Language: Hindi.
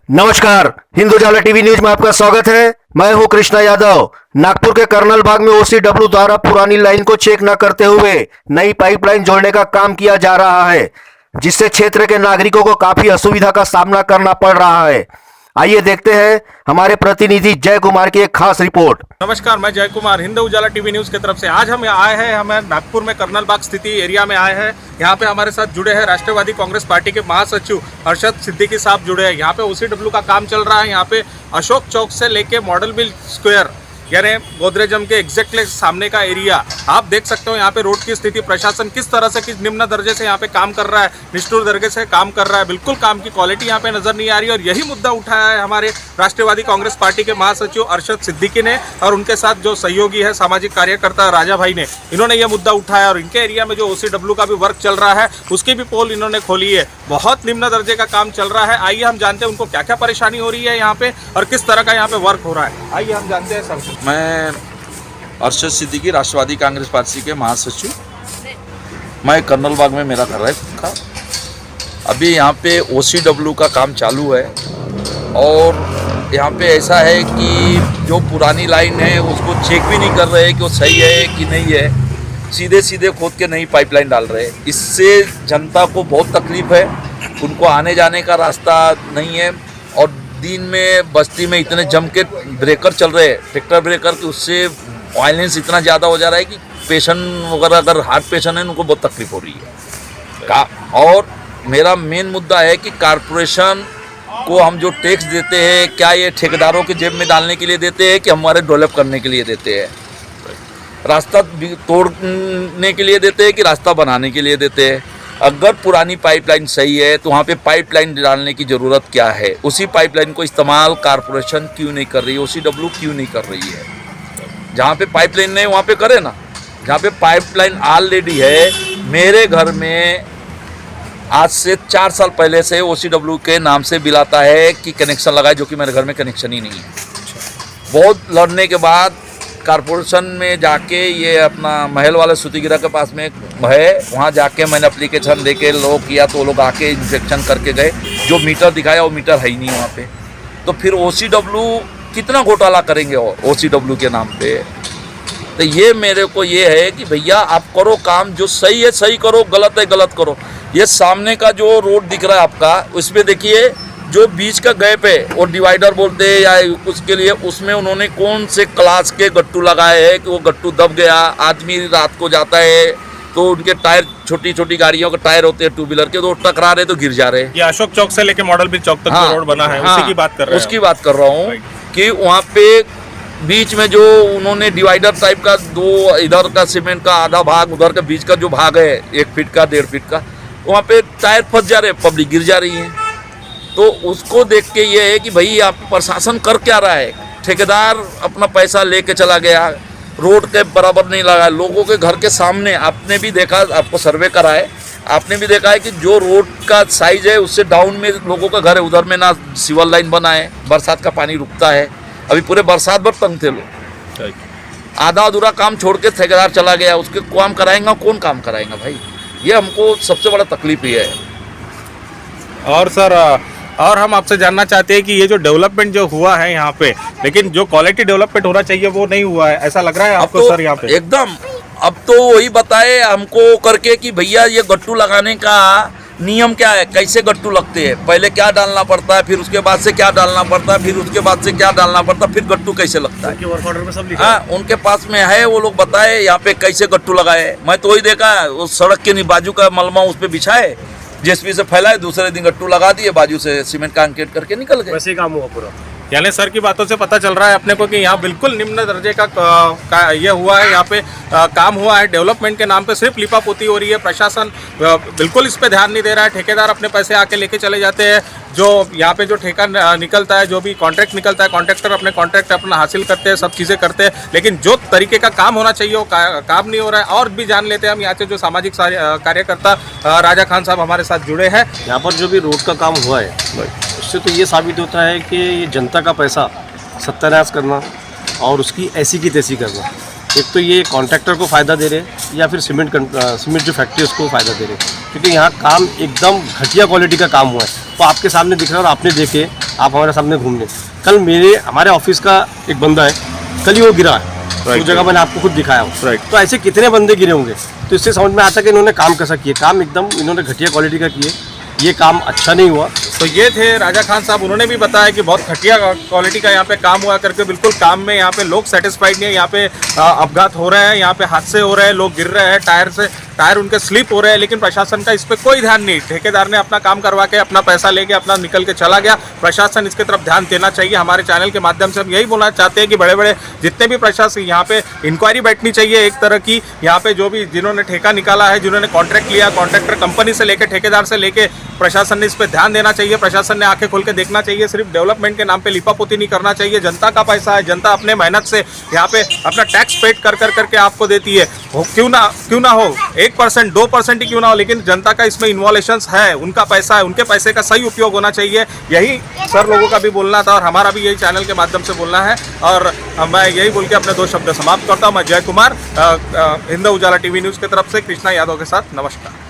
नमस्कार, हिंद उजाला टीवी न्यूज में आपका स्वागत है। मैं हूं कृष्णा यादव। नागपुर के कर्नल बाग में ओसीडब्ल्यू द्वारा पुरानी लाइन को चेक न करते हुए नई पाइपलाइन जोड़ने का काम किया जा रहा है, जिससे क्षेत्र के नागरिकों को काफी असुविधा का सामना करना पड़ रहा है। आइए देखते हैं हमारे प्रतिनिधि जय कुमार की एक खास रिपोर्ट। नमस्कार, मैं जय कुमार हिंद उजाला टीवी न्यूज़ की तरफ से। आज हम आए हैं, हमें नागपुर में कर्नल बाग स्थिति एरिया में आए हैं। यहाँ पे हमारे साथ जुड़े हैं राष्ट्रवादी कांग्रेस पार्टी के महासचिव अर्शद सिद्दीकी साहब जुड़े हैं। यहाँ पे ओसीडब्ल्यू का काम चल रहा है। यहाँ पे अशोक चौक से लेके मॉडल मिल स्क्वायर यानी गोदरेजम के एग्जैक्टली सामने का एरिया आप देख सकते हो। यहाँ पे रोड की स्थिति, प्रशासन किस तरह से, किस निम्न दर्जे से यहाँ पे काम कर रहा है, निष्ठुर दर्जे से काम कर रहा है। बिल्कुल काम की क्वालिटी यहाँ पे नजर नहीं आ रही। और यही मुद्दा उठाया है हमारे राष्ट्रवादी कांग्रेस पार्टी के महासचिव अर्शद सिद्दीकी ने, और उनके साथ जो सहयोगी है सामाजिक कार्यकर्ता राजा भाई ने, इन्होंने ये मुद्दा उठाया। और इनके एरिया में जो ओसीडब्ल्यू का भी वर्क चल रहा है उसकी भी पोल इन्होंने खोली है। बहुत निम्न दर्जे का काम चल रहा है। आइए हम जानते हैं उनको क्या क्या परेशानी हो रही है यहाँ पे और किस तरह का यहाँ पे वर्क हो रहा है। आइए हम जानते हैं सब। मैं अर्शद सिद्दीकी राष्ट्रवादी कांग्रेस पार्टी के महासचिव। मैं कर्नल बाग में मेरा घर है। अभी यहाँ पे ओसीडब्ल्यू का काम चालू है और यहाँ पे ऐसा है कि जो पुरानी लाइन है उसको चेक भी नहीं कर रहे कि वो सही है कि नहीं है। सीधे सीधे खोद के नई पाइपलाइन डाल रहे हैं। इससे जनता को बहुत तकलीफ है। उनको आने जाने का रास्ता नहीं है। और दिन में बस्ती में इतने जम के ब्रेकर चल रहे हैं, ट्रैक्टर ब्रेकर, कि उससे वायलेंस इतना ज़्यादा हो जा रहा है कि पेशेंट वगैरह, अगर हार्ट पेशेंट है उनको बहुत तकलीफ हो रही है। और मेरा मेन मुद्दा है कि कारपोरेशन को हम जो टैक्स देते हैं, क्या ये ठेकेदारों के जेब में डालने के लिए देते हैं कि हमारे डेवलप करने के लिए देते हैं, रास्ता तोड़ने के लिए देते हैं कि रास्ता बनाने के लिए देते हैं। अगर पुरानी पाइपलाइन सही है तो वहाँ पे पाइपलाइन डालने की ज़रूरत क्या है? उसी पाइपलाइन को इस्तेमाल कारपोरेशन क्यों नहीं कर रही है, ओसीडब्ल्यू क्यों नहीं कर रही है? जहाँ पे पाइपलाइन नहीं वहाँ पे करे ना। जहाँ पे पाइपलाइन ऑलरेडी है, मेरे घर में आज से 4 साल पहले से ओसीडब्ल्यू के नाम से बिल आता है कि कनेक्शन लगाए, जो कि मेरे घर में कनेक्शन ही नहीं है। बहुत लड़ने के बाद कारपोरेशन में जाके, ये अपना महल वाले सूतीगिरा के पास में है, वहाँ जाके मैंने एप्लीकेशन दे के लोग किया, तो लोग आके इंस्पेक्शन करके गए। जो मीटर दिखाया वो मीटर है ही नहीं वहाँ पे। तो फिर ओसीडब्ल्यू कितना घोटाला करेंगे ओसीडब्ल्यू के नाम पे? तो ये मेरे को ये है कि भैया आप करो काम, जो सही है सही करो, गलत है गलत करो। ये सामने का जो रोड दिख रहा है आपका, उसमें देखिए जो बीच का गैप है और डिवाइडर बोलते हैं या उसके लिए, उसमें उन्होंने कौन से क्लास के गट्टू लगाए हैं कि वो गट्टू दब गया। आदमी रात को जाता है तो उनके टायर, छोटी छोटी गाड़ियों के टायर होते हैं टू व्हीलर के, तो टकरा रहे तो गिर जा रहे हैं। ये अशोक चौक से लेके मॉडल मिल चौक तक जो रोड बना है, उसी की बात कर रहे हैं। उसकी बात कर रहा हूँ कि वहाँ पे बीच में जो उन्होंने डिवाइडर टाइप का, दो इधर का सीमेंट का आधा भाग, उधर का बीच का जो भाग है 1 फीट का 1.5 फीट का, वहाँ पे टायर फंस जा रहे हैं, पब्लिक गिर जा रही है। तो उसको देख के ये है कि भाई आप प्रशासन कर क्या रहा है? ठेकेदार अपना पैसा लेके चला गया, रोड के बराबर नहीं लगा। लोगों के घर के सामने आपने भी देखा, आपको सर्वे करा है, आपने भी देखा है कि जो रोड का साइज है उससे डाउन में लोगों का घर है, उधर में ना सिविल लाइन बना है, बरसात का पानी रुकता है। अभी पूरे बरसात भर तंग थे लोग। आधा अधूरा काम छोड़ के ठेकेदार चला गया, उसके काम कराएंगा कौन? काम कराएंगा भाई? ये हमको सबसे बड़ा तकलीफ ही है। और सर, और हम आपसे जानना चाहते हैं कि ये जो डेवलपमेंट जो हुआ है यहाँ पे, लेकिन जो क्वालिटी डेवलपमेंट होना चाहिए वो नहीं हुआ है, ऐसा लग रहा है आपको? तो, सर यहाँ पे एकदम अब तो वही बताए हमको करके कि भैया ये गट्टू लगाने का नियम क्या है, कैसे गट्टू लगते हैं, पहले क्या डालना पड़ता है, फिर उसके बाद से क्या डालना पड़ता है, फिर उसके बाद से क्या डालना पड़ता है, फिर गट्टू कैसे लगता है। वर्क ऑर्डर में सब लिखा हाँ, उनके पास में है, वो लोग बताए यहाँ पे कैसे गट्टू लगाए। मैं तो वही देखा, उस सड़क के बाजू का मलमा उस पर बिछाए, जेसीबी से फैलाए, दूसरे दिन गट्टू लगा दिए, बाजू से सीमेंट कंक्रीट करके निकल गए। वैसे ही काम हुआ पूरा। यानी सर की बातों से पता चल रहा है अपने को कि यहाँ बिल्कुल निम्न दर्जे का ये हुआ है। यहाँ पे काम हुआ है, डेवलपमेंट के नाम पे सिर्फ लिपापोती हो रही है। प्रशासन बिल्कुल इस पे ध्यान नहीं दे रहा है। ठेकेदार अपने पैसे आके लेके चले जाते हैं। जो यहाँ पे जो ठेका निकलता है, जो भी कॉन्ट्रैक्ट निकलता है, कॉन्ट्रैक्टर अपने कॉन्ट्रैक्ट अपना हासिल करते हैं, सब चीज़ें करते हैं, लेकिन जो तरीके का काम होना चाहिए वो काम नहीं हो रहा है। और भी जान लेते हैं हम यहाँ से जो सामाजिक कार्यकर्ता राजा खान साहब हमारे साथ जुड़े हैं। यहाँ पर जो भी रोड का काम हुआ है, उससे तो ये साबित होता है कि ये जनता का पैसा सत्यानाश करना और उसकी ऐसी की तैसी करना। एक तो ये कॉन्ट्रैक्टर को फ़ायदा दे रहे या फिर सीमेंट जो फैक्ट्री है उसको फ़ायदा दे रहे, क्योंकि यहाँ काम एकदम घटिया क्वालिटी का काम हुआ है। तो आपके सामने दिख रहा है और आपने देखे आप हमारे सामने घूमने। कल हमारे ऑफिस का एक बंदा है, कल ही वो गिरा है, Right. उस जगह मैंने आपको खुद दिखाया हूँ। Right. तो ऐसे कितने बंदे गिरे होंगे, तो इससे समझ में आता है कि इन्होंने काम कैसा किया। काम एकदम इन्होंने घटिया क्वालिटी का किए, ये काम अच्छा नहीं हुआ। तो ये थे राजा खान साहब, उन्होंने भी बताया कि बहुत घटिया क्वालिटी का यहाँ पे काम हुआ करके, बिल्कुल काम में यहाँ पे लोग सेटिस्फाइड नहीं है। यहाँ पे अपघात हो रहे हैं, यहाँ पे हादसे हो रहे हैं, लोग गिर रहे हैं, टायर उनके स्लिप हो रहे हैं, लेकिन प्रशासन का इस पर कोई ध्यान नहीं। ठेकेदार ने अपना काम करवा के अपना पैसा लेके अपना निकल के चला गया। प्रशासन इसके तरफ ध्यान देना चाहिए। हमारे चैनल के माध्यम से हम यही बोलना चाहते हैं कि बड़े बड़े जितने भी प्रशासन, यहाँ पे इंक्वायरी बैठनी चाहिए एक तरह की। यहाँ पे जो भी जिन्होंने ठेका निकाला है, जिन्होंने कॉन्ट्रैक्ट लिया, कॉन्ट्रैक्टर कंपनी से लेके, ठेकेदार से लेके, प्रशासन ने इस पर ध्यान देना चाहिए। प्रशासन ने आंखें खोल के देखना चाहिए। सिर्फ डेवलपमेंट के नाम पे लिपापोती नहीं करना चाहिए। जनता का पैसा है, जनता अपने मेहनत से यहाँ पे अपना टैक्स पेड कर करके आपको देती है। क्यों ना हो 1%, 2% ही क्यों ना हो, लेकिन जनता का इसमें इन्वॉल्वेशंस है, उनका पैसा है, उनके पैसे का सही उपयोग होना चाहिए। यही सर लोगों का भी बोलना था और हमारा भी यही चैनल के माध्यम से बोलना है। और मैं यही बोल के अपने 2 शब्द समाप्त करता हूँ। मैं जय कुमार, हिंद उजाला टीवी न्यूज़ की तरफ से कृष्णा यादव के साथ, नमस्कार।